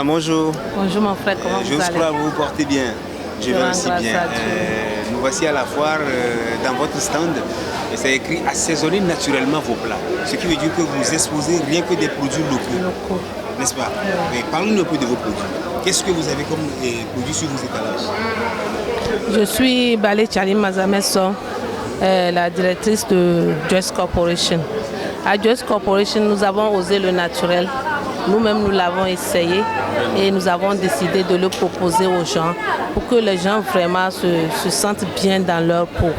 Madame, bonjour. Bonjour mon frère, comment vous allez? Je crois que vous vous portez bien. Je vais aussi bien. Nous voici à la foire dans votre stand et c'est écrit assaisonner naturellement vos plats. Ce qui veut dire que vous exposez rien que des produits locaux. N'est-ce pas? Mais parlez-nous un peu de vos produits. Qu'est-ce que vous avez comme produits sur vos étalages? Je suis Balé Chalim Mazamesso, la directrice de Joyce Corporation. À Joyce Corporation, nous avons osé le naturel. Nous-mêmes, nous l'avons essayé et nous avons décidé de le proposer aux gens pour que les gens vraiment se sentent bien dans leur peau.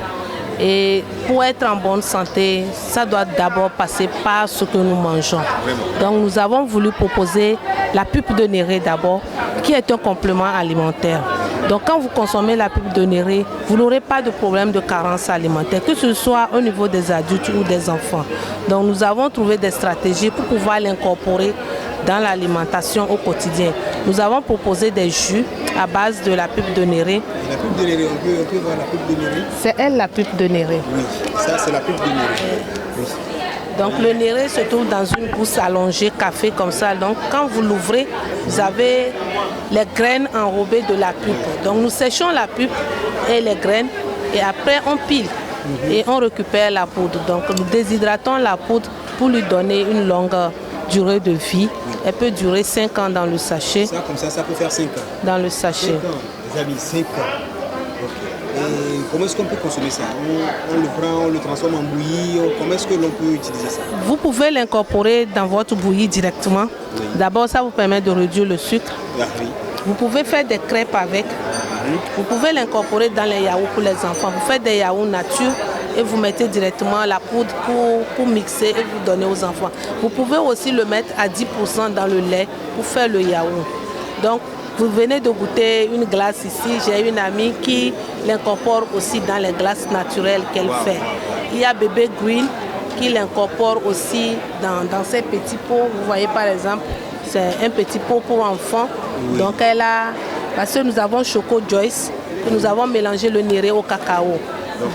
Et pour être en bonne santé, ça doit d'abord passer par ce que nous mangeons. Donc nous avons voulu proposer la pulpe de néré d'abord, qui est un complément alimentaire. Donc quand vous consommez la pulpe de néré, vous n'aurez pas de problème de carence alimentaire, que ce soit au niveau des adultes ou des enfants. Donc nous avons trouvé des stratégies pour pouvoir l'incorporer dans l'alimentation au quotidien. Nous avons proposé des jus à base de la pulpe de néré. La pulpe de néré, on peut voir la pulpe de néré? C'est elle la pulpe de néré. Oui, ça c'est la pulpe de néré. Oui. Donc le néré se trouve dans une gousse allongée café comme ça. Donc quand vous l'ouvrez, vous avez les graines enrobées de la pulpe. Donc nous séchons la pulpe et les graines et après on pile et on récupère la poudre. Donc nous déshydratons la poudre pour lui donner une longue durée de vie. Elle peut durer 5 ans dans le sachet. Ça, comme ça peut faire 5 ans. Dans le sachet. 5 ans, les amis, 5 ans. Okay. Et comment est-ce qu'on peut consommer ça? On le prend, on le transforme en bouillie. Comment est-ce que l'on peut utiliser ça? Vous pouvez l'incorporer dans votre bouillie directement. Oui. D'abord, ça vous permet de réduire le sucre. Ah, oui. Vous pouvez faire des crêpes avec. Vous pouvez l'incorporer dans les yaourts pour les enfants. Vous faites des yaourts nature et vous mettez directement la poudre pour mixer et vous donner aux enfants. Vous pouvez aussi le mettre à 10% dans le lait pour faire le yaourt. Donc, vous venez de goûter une glace ici. J'ai une amie qui l'incorpore aussi dans les glaces naturelles qu'elle fait. Il y a Bébé Green qui l'incorpore aussi dans ses petits pots. Vous voyez par exemple, c'est un petit pot pour enfants. Oui. Donc, elle a... Parce que nous avons Choco Joyce, que nous avons mélangé le néré au cacao.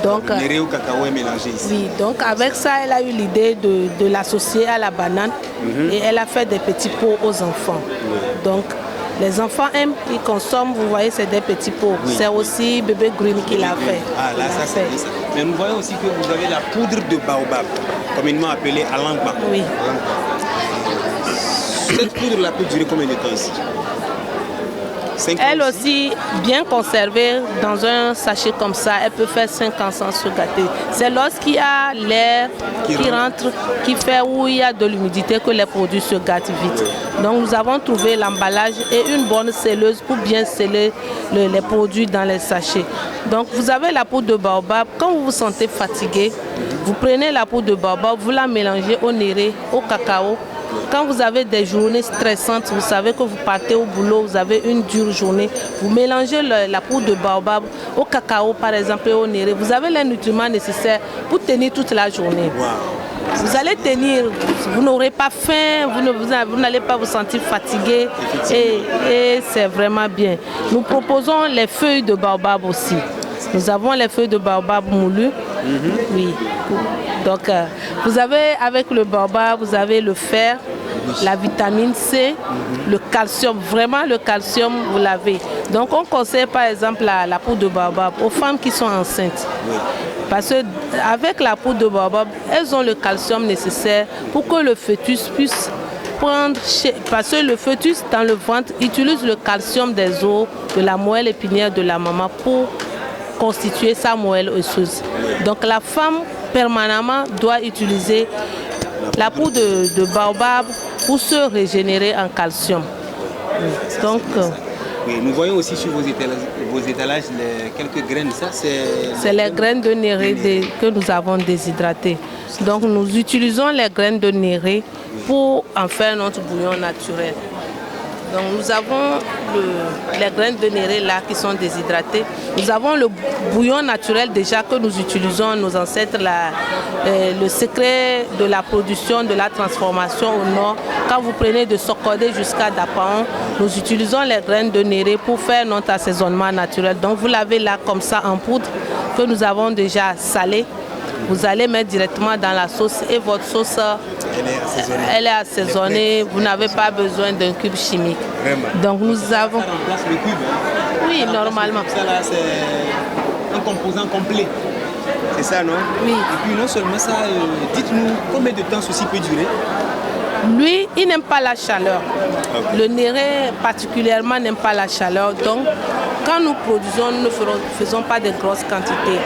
Donc le néré au cacao est mélangé ici. Oui, donc avec ça, elle a eu l'idée de l'associer à la banane et elle a fait des petits pots aux enfants. Donc les enfants aiment, ils consomment, vous voyez, c'est des petits pots. Oui. C'est aussi Bébé Green qui l'a fait. Ah là, ça c'est ça. Mais nous voyons aussi que vous avez la poudre de baobab, communément appelée alangba. Oui. Cette poudre-là peut durer combien de temps ici? Elle aussi, bien conservée dans un sachet comme ça, elle peut faire 5 ans sans se gâter. C'est lorsqu'il y a l'air qui rentre, qui fait où il y a de l'humidité que les produits se gâtent vite. Donc nous avons trouvé l'emballage et une bonne scelleuse pour bien sceller les produits dans les sachets. Donc vous avez la poudre de baobab. Quand vous vous sentez fatigué, vous prenez la poudre de baobab, vous la mélangez au néré, au cacao. Quand vous avez des journées stressantes, vous savez que vous partez au boulot, vous avez une dure journée, vous mélangez la poudre de baobab au cacao par exemple et au néré. Vous avez les nutriments nécessaires pour tenir toute la journée. Wow. Vous allez tenir, vous n'aurez pas faim, vous n'allez pas vous sentir fatigué et c'est vraiment bien. Nous proposons les feuilles de baobab aussi. Nous avons les feuilles de baobab moulues. Oui. Donc, vous avez avec le baobab, vous avez le fer, la vitamine C, le calcium. Vraiment, le calcium, vous l'avez. Donc, on conseille par exemple la poudre de baobab aux femmes qui sont enceintes. Oui. Parce qu'avec la poudre de baobab, elles ont le calcium nécessaire pour que le fœtus puisse prendre... Parce que le fœtus, dans le ventre, utilise le calcium des os, de la moelle épinière de la maman pour constituer sa moelle osseuse. Donc, la femme permanemment doit utiliser la poudre de baobab pour se régénérer en calcium. Donc, oui, nous voyons aussi sur vos étalages quelques graines. Ça, c'est les graines de néré que nous avons déshydratées. Donc nous utilisons les graines de néré pour en faire notre bouillon naturel. Donc nous avons les graines de néré là qui sont déshydratées. Nous avons le bouillon naturel déjà que nous utilisons, nos ancêtres, le secret de la production, de la transformation au nord. Quand vous prenez de Sokodé jusqu'à Dapaon, nous utilisons les graines de néré pour faire notre assaisonnement naturel. Donc vous l'avez là comme ça en poudre que nous avons déjà salé. Vous allez mettre directement dans la sauce et votre sauce, elle est assaisonnée. Vous n'avez pas besoin d'un cube chimique. Vraiment. Donc nous avons... Ça remplace le cube. Oui, normalement. Ça là, c'est un composant complet. C'est ça, non? Oui. Et puis non seulement ça, dites-nous combien de temps ceci peut durer? Lui, il n'aime pas la chaleur. Okay. Le néré particulièrement n'aime pas la chaleur. Donc, quand nous produisons, nous ne faisons pas de grosses quantités.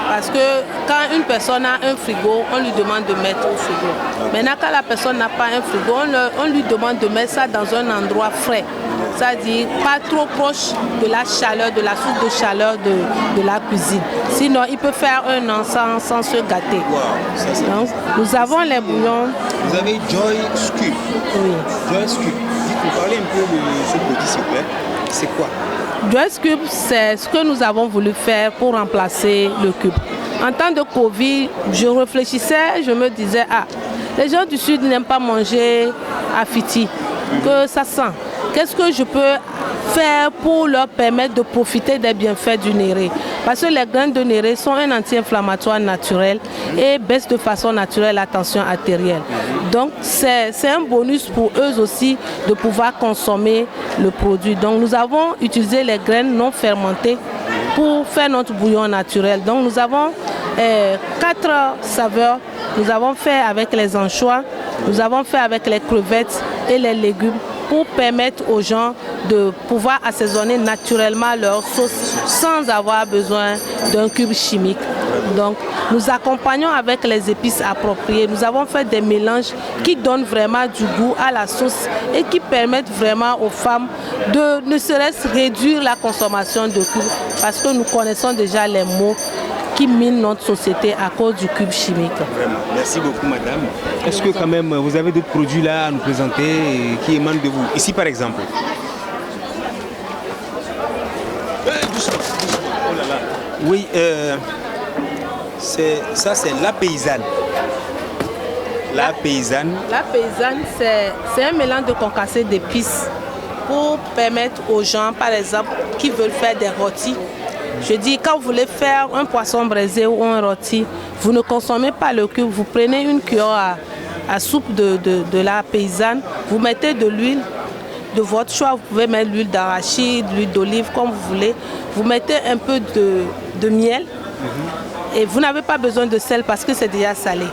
Parce que quand une personne a un frigo, on lui demande de mettre au frigo. Okay. Maintenant, quand la personne n'a pas un frigo, on lui demande de mettre ça dans un endroit frais. C'est-à-dire pas trop proche de la chaleur, de la source de chaleur de la cuisine. Sinon, il peut faire un an sans se gâter. Wow, ça, donc, nous avons les bouillons. Vous avez Joy Scoop. Oui. Joy Scoop. Dites-nous, parlez un peu de ce produit, s'il vous plaît. C'est quoi? Joy Cube, c'est ce que nous avons voulu faire pour remplacer le cube. En temps de Covid, je réfléchissais, je me disais, les gens du Sud n'aiment pas manger à Fiti, que ça sent. Qu'est-ce que je peux faire pour leur permettre de profiter des bienfaits du néré? Parce que les graines de néré sont un anti-inflammatoire naturel et baissent de façon naturelle la tension artérielle. Donc c'est un bonus pour eux aussi de pouvoir consommer le produit. Donc nous avons utilisé les graines non fermentées pour faire notre bouillon naturel. Donc nous avons 4 saveurs. Nous avons fait avec les anchois, nous avons fait avec les crevettes et les légumes pour permettre aux gens de pouvoir assaisonner naturellement leur sauce sans avoir besoin d'un cube chimique. Donc nous accompagnons avec les épices appropriées. Nous avons fait des mélanges qui donnent vraiment du goût à la sauce et qui permettent vraiment aux femmes de ne serait-ce réduire la consommation de cubes parce que nous connaissons déjà les maux qui minent notre société à cause du cube chimique. Vraiment. Merci beaucoup, madame. Est-ce que quand même vous avez d'autres produits là à nous présenter qui émanent de vous? Ici par exemple. Oui, ça c'est la paysanne. La paysanne. La paysanne, c'est un mélange de concassé d'épices pour permettre aux gens, par exemple, qui veulent faire des rôtis. Je dis, quand vous voulez faire un poisson braisé ou un rôti, vous ne consommez pas le cube, vous prenez une cuillère à soupe de la paysanne, vous mettez de l'huile de votre choix, vous pouvez mettre l'huile d'arachide, l'huile d'olive, comme vous voulez. Vous mettez un peu de miel et vous n'avez pas besoin de sel parce que c'est déjà salé.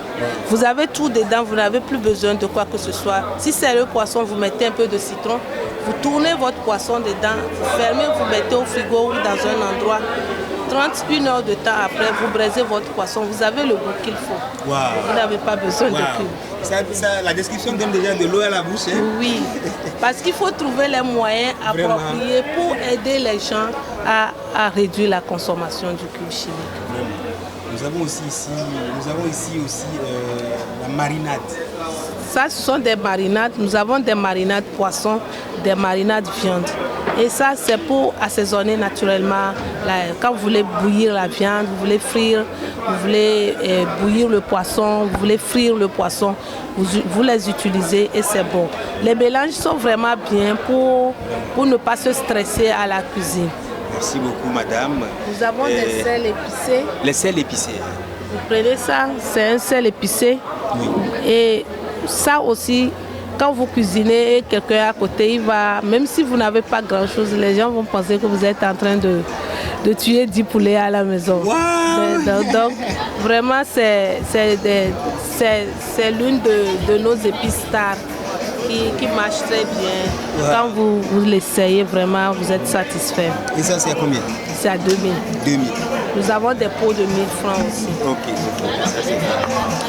Vous avez tout dedans, vous n'avez plus besoin de quoi que ce soit. Si c'est le poisson, vous mettez un peu de citron. Vous tournez votre poisson dedans, vous fermez, vous mettez au frigo ou dans un endroit. 31 heures de temps après, vous braisez votre poisson. Vous avez le goût qu'il faut. Wow. Vous n'avez pas besoin de cube. La description donne déjà de l'eau à la bouche. Hein? Oui, parce qu'il faut trouver les moyens appropriés pour aider les gens à réduire la consommation du cube chimique. Vraiment. Nous avons ici aussi la marinade. Ça, ce sont des marinades. Nous avons des marinades poisson, des marinades viande. Et ça, c'est pour assaisonner naturellement. Quand vous voulez bouillir la viande, vous voulez frire, vous voulez bouillir le poisson, vous voulez frire le poisson, vous les utilisez et c'est bon. Les mélanges sont vraiment bien pour ne pas se stresser à la cuisine. Merci beaucoup, madame. Nous avons des sels épicés. Les sels épicés. Vous prenez ça, c'est un sel épicé. Oui. Et ça aussi, quand vous cuisinez et quelqu'un à côté, il va, même si vous n'avez pas grand-chose, les gens vont penser que vous êtes en train de tuer 10 poulets à la maison. Wow. Donc, vraiment, c'est l'une de nos épices stars qui marche très bien. Wow. Quand vous l'essayez, vraiment, vous êtes satisfait. Et ça, c'est à combien? C'est à 2000. 2000. Nous avons des pots de 1000 francs aussi. Ok. Ça, c'est bien.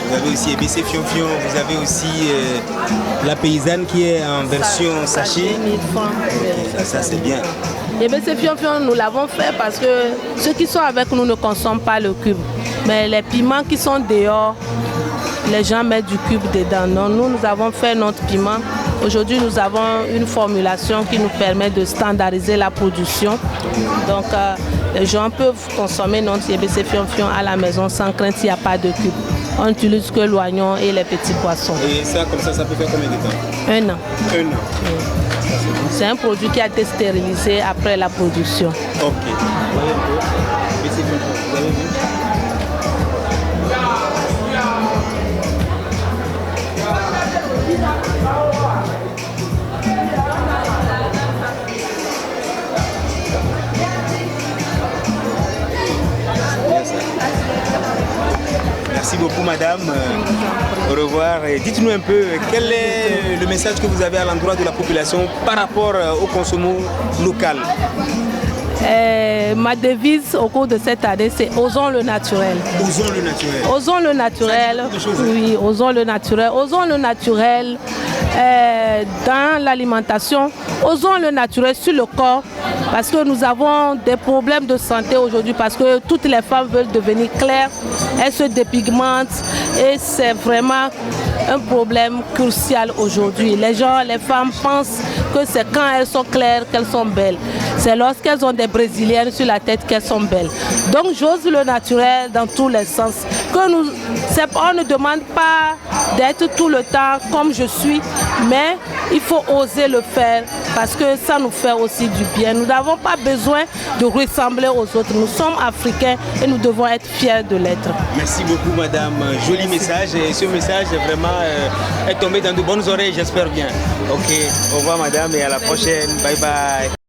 Vous avez aussi EBC Fion-Fion, vous avez aussi la paysanne qui est en version sachet. 1000 francs. Okay. Ça, c'est bien. EBC Fion-Fion, nous l'avons fait parce que ceux qui sont avec nous ne consomment pas le cube. Mais les piments qui sont dehors, les gens mettent du cube dedans. Non, nous avons fait notre piment. Aujourd'hui, nous avons une formulation qui nous permet de standardiser la production. Donc, les gens peuvent consommer notre EBC Fion-Fion à la maison sans crainte s'il n'y a pas de cube. On n'utilise que l'oignon et les petits poissons. Et ça, comme ça peut faire combien de temps? 1 an. 1 an. Oui. C'est un produit qui a été stérilisé après la production. Ok. Vous avez vu? Merci beaucoup, madame. Au revoir. Dites-nous un peu, quel est le message que vous avez à l'endroit de la population par rapport au consommation local? Ma devise au cours de cette année, c'est osons le naturel. Osons le naturel. Osons le naturel. Oui, osons le naturel. Osons le naturel dans l'alimentation. Osons le naturel sur le corps. Parce que nous avons des problèmes de santé aujourd'hui. Parce que toutes les femmes veulent devenir claires. Elles se dépigmentent. Et c'est vraiment un problème crucial aujourd'hui. Les femmes pensent que c'est quand elles sont claires qu'elles sont belles. C'est lorsqu'elles ont des brésiliennes sur la tête qu'elles sont belles. Donc j'ose le naturel dans tous les sens. On ne demande pas d'être tout le temps comme je suis, mais il faut oser le faire parce que ça nous fait aussi du bien. Nous n'avons pas besoin de ressembler aux autres. Nous sommes africains et nous devons être fiers de l'être. Merci beaucoup, madame. Joli message. Et ce message vraiment est tombé dans de bonnes oreilles, j'espère bien. Ok, au revoir, madame, et à la prochaine. Bye bye.